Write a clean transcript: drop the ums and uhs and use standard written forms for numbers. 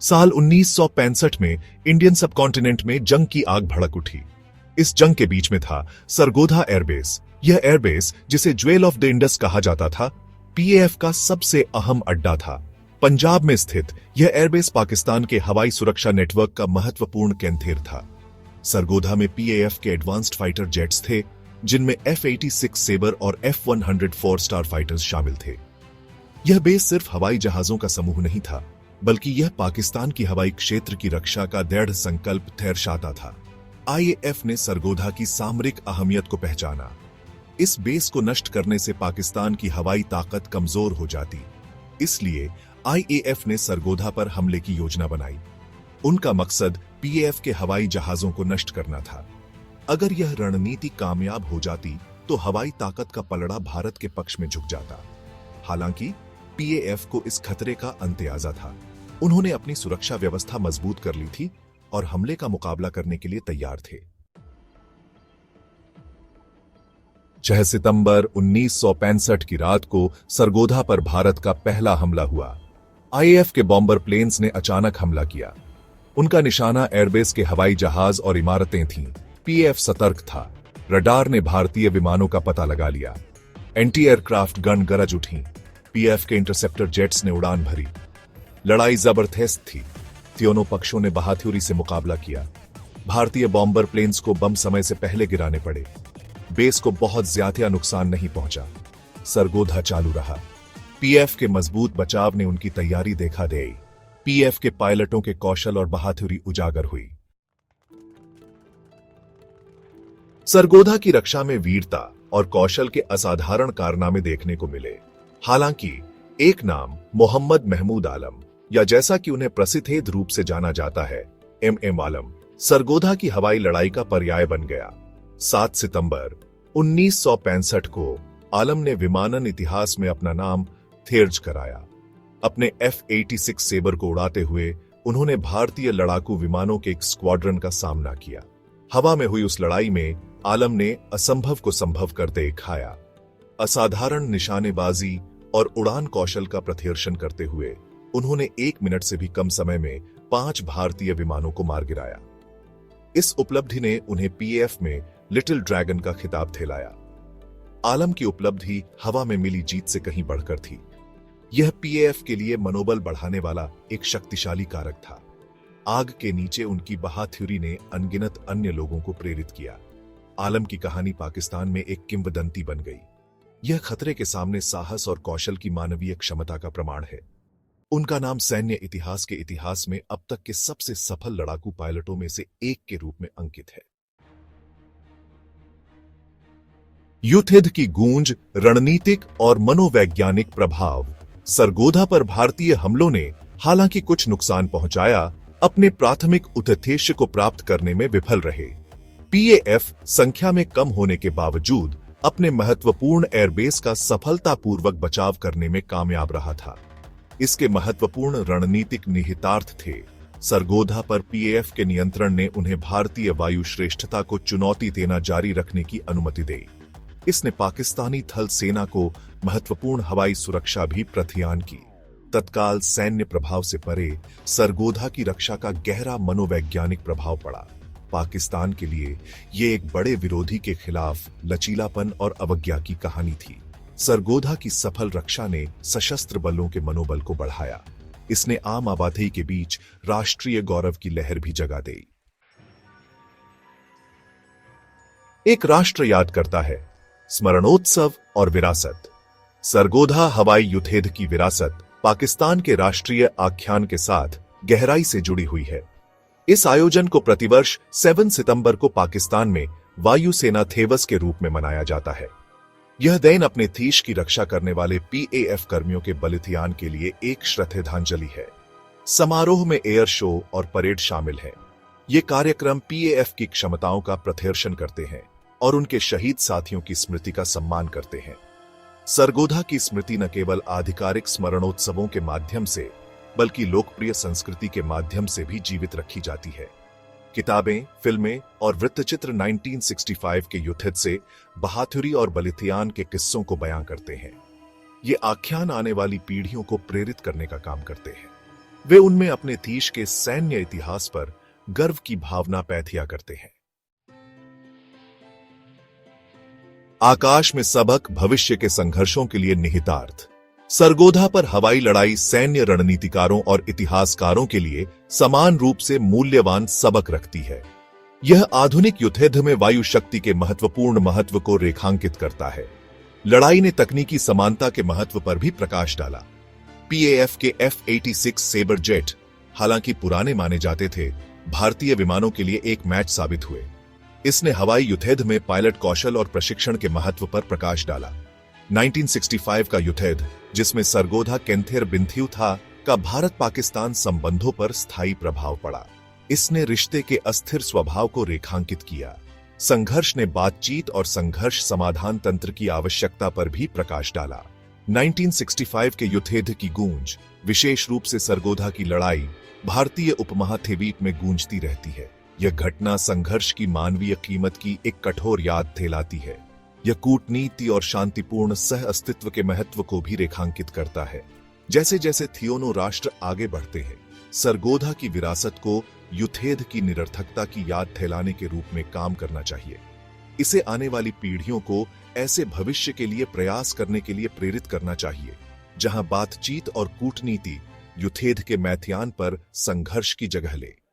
साल 1965 में Indian subcontinent में जंग की आग भड़क उठी। इस जंग के बीच में था सरगोधा एयरबेस। यह एयरबेस, जिसे ज्वेल ऑफ द इंडस कहा जाता था, पीएएफ का सबसे अहम अड्डा था। पंजाब में स्थित यह एयरबेस पाकिस्तान के हवाई सुरक्षा नेटवर्क का महत्वपूर्ण केंद्र था। सरगोधा में पीएएफ के एडवांस्ड फाइटर जेट्स थे, जिनमें F-86 सेबर और F-100 4 स्टार फाइटर्स शामिल थे। यह बेस सिर्फ हवाई जहाजों का समूह नहीं था, बल्कि यह पाकिस्तान की हवाई क्षेत्र की रक्षा का दृढ़ संकल्प दर्शाता था। आईएएफ ने सरगोधा की सामरिक अहमियत को पहचाना। इस बेस को नष्ट करने से पाकिस्तान की हवाई ताकत कमजोर हो जाती, इसलिए आईएएफ ने सरगोधा पर हमले की योजना बनाई। उनका मकसद पीएएफ के हवाई जहाजों को नष्ट करना था। अगर यह रणनीति कामयाब हो जाती तो हवाई ताकत का पलड़ा भारत के पक्ष में झुक जाता। हालांकि पीएएफ को इस खतरे का अंदाजा था। उन्होंने अपनी सुरक्षा व्यवस्था मजबूत कर ली थी और हमले का मुकाबला करने के लिए तैयार थे। 6 सितंबर 1965 की रात को सरगोधा पर भारत का पहला हमला हुआ। आईएएफ के बॉम्बर प्लेन्स ने अचानक हमला किया। उनका निशाना एयरबेस के हवाई जहाज और इमारतें थीं। पीएएफ सतर्क था। रडार ने भारतीय विमानों का पता लगा लिया। एंटी एयरक्राफ्ट गन गरज उठी। पीएएफ के इंटरसेप्टर जेट्स ने उड़ान भरी। लड़ाई जबरदस्त थी। तीनों पक्षों ने बहादुरी से मुकाबला किया। भारतीय बॉम्बर प्लेन्स को बम समय से पहले गिराने पड़े। बेस को बहुत ज्यादा नुकसान नहीं पहुंचा। सरगोधा चालू रहा। पीएएफ के मजबूत बचाव ने उनकी तैयारी देखा दे। पीएएफ के पायलटों के कौशल और बहादुरी उजागर हुई। सरगोधा की रक्षा में वीरता और कौशल के असाधारण कारनामे देखने को मिले। हालांकि एक नाम मोहम्मद महमूद आलम, या जैसा कि उन्हें प्रसिद्ध रूप से जाना जाता है, एमएम आलम, सरगोधा की हवाई लड़ाई का पर्याय बन गया। 7 सितंबर 1965 को आलम ने विमानन इतिहास में अपना नाम दर्ज कराया। अपने F-86 सेबर को उड़ाते हुए उन्होंने भारतीय लड़ाकू विमानों के एक स्क्वाड्रन का सामना किया। हवा में हुई उस लड़ाई में आलम ने असंभव को संभव कर दिखाया। असाधारण निशानेबाजी और उड़ान कौशल का प्रदर्शन करते हुए उन्होंने 1 मिनट से भी कम समय में 5 भारतीय विमानों को मार गिराया। इस उपलब्धि ने उन्हें पीएएफ में लिटिल ड्रैगन का खिताब दिलाया। आलम की उपलब्धि हवा में मिली जीत से कहीं बढ़कर थी। यह पीएएफ के लिए मनोबल बढ़ाने वाला एक शक्तिशाली कारक था। आग के नीचे उनकी बहादुरी ने अनगिनत अन्य लोगों को प्रेरित किया। आलम की कहानी पाकिस्तान में एक किंवदंती बन गई। यह खतरे के सामने साहस और कौशल की मानवीय क्षमता का प्रमाण है। उनका नाम सैन्य इतिहास के इतिहास में अब तक के सबसे सफल लड़ाकू पायलटों में से एक के रूप में अंकित है। युद्ध की गूंज, रणनीतिक और मनोवैज्ञानिक प्रभाव। सरगोधा पर भारतीय हमलों ने हालांकि कुछ नुकसान पहुंचाया, अपने प्राथमिक उद्देश्य को प्राप्त करने में विफल रहे। पीएएफ संख्या में कम होने के बावजूद अपने महत्वपूर्ण एयरबेस का सफलतापूर्वक बचाव करने में कामयाब रहा था। इसके महत्वपूर्ण रणनीतिक निहितार्थ थे। सरगोधा पर पीएएफ के नियंत्रण ने उन्हें भारतीय वायु श्रेष्ठता को चुनौती देना जारी रखने की अनुमति दी। इसने पाकिस्तानी थल सेना को महत्वपूर्ण हवाई सुरक्षा भी प्रदान की। तत्काल सैन्य प्रभाव से परे सरगोधा की रक्षा का गहरा मनोवैज्ञानिक प्रभाव पड़ा। पाकिस्तान के लिए यह एक बड़े विरोधी के खिलाफ लचीलापन और अवज्ञा की कहानी थी। सरगोधा की सफल रक्षा ने सशस्त्र बलों के मनोबल को बढ़ाया। इसने आम आबादी के बीच राष्ट्रीय गौरव की लहर भी जगा दी। एक राष्ट्र याद करता है, स्मरणोत्सव और विरासत। सरगोधा हवाई युद्ध की विरासत पाकिस्तान के राष्ट्रीय आख्यान के साथ गहराई से जुड़ी हुई है। इस आयोजन को प्रतिवर्ष 7 सितंबर को पाकिस्तान में वायुसेना दिवस के रूप में मनाया जाता है। यह दिन अपने देश की रक्षा करने वाले पीएएफ कर्मियों के बलिदान के लिए एक श्रद्धांजलि है। समारोह में एयर शो और परेड शामिल है। ये कार्यक्रम पीएएफ की क्षमताओं का प्रदर्शन करते हैं और उनके शहीद साथियों की स्मृति का सम्मान करते हैं। सरगोधा की स्मृति न केवल आधिकारिक स्मरणोत्सवों के माध्यम से, बल्कि लोकप्रिय संस्कृति के माध्यम से भी जीवित रखी जाती है। किताबें, फिल्में और वृत्तचित्र 1965 के युद्ध से बहादुरी और बलिदान के किस्सों को बयां करते हैं। ये आख्यान आने वाली पीढ़ियों को प्रेरित करने का काम करते हैं। वे उनमें अपने देश के सैन्य इतिहास पर गर्व की भावना पैदा करते हैं। आकाश में सबक, भविष्य के संघर्षों के लिए निहितार्थ। सरगोधा पर हवाई लड़ाई सैन्य रणनीतिकारों और इतिहासकारों के लिए समान रूप से मूल्यवान सबक रखती है। यह आधुनिक युद्ध में वायु शक्ति के महत्वपूर्ण महत्व को रेखांकित करता है। लड़ाई ने तकनीकी समानता के महत्व पर भी प्रकाश डाला। पीएएफ के F-86 सेबर जेट, हालांकि पुराने माने जाते थे, भारतीय विमानों के लिए एक मैच साबित हुए। इसने हवाई युद्ध में पायलट कौशल और प्रशिक्षण के महत्व पर प्रकाश डाला। 1965 का युद्ध, जिसमें सरगोधा केंथेर बिंथियु था, का भारत पाकिस्तान संबंधों पर स्थायी प्रभाव पड़ा। इसने रिश्ते के अस्थिर स्वभाव को रेखांकित किया। संघर्ष ने बातचीत और संघर्ष समाधान तंत्र की आवश्यकता पर भी प्रकाश डाला। 1965 के युद्ध की गूंज, विशेष रूप से सरगोधा की लड़ाई, भारतीय उपमहाद्वीप में गूंजती रहती है। यह घटना संघर्ष की मानवीय कीमत की एक कठोर याद दिलाती है। यह कूटनीति और शांतिपूर्ण सह अस्तित्व के महत्व को भी रेखांकित करता है। जैसे जैसे थियोनो राष्ट्र आगे बढ़ते हैं, सरगोधा की विरासत को युद्ध की निरर्थकता की याद दिलाने के रूप में काम करना चाहिए। इसे आने वाली पीढ़ियों को ऐसे भविष्य के लिए प्रयास करने के लिए प्रेरित करना चाहिए, जहां बातचीत और कूटनीति युद्ध के मैदान पर संघर्ष की जगह ले।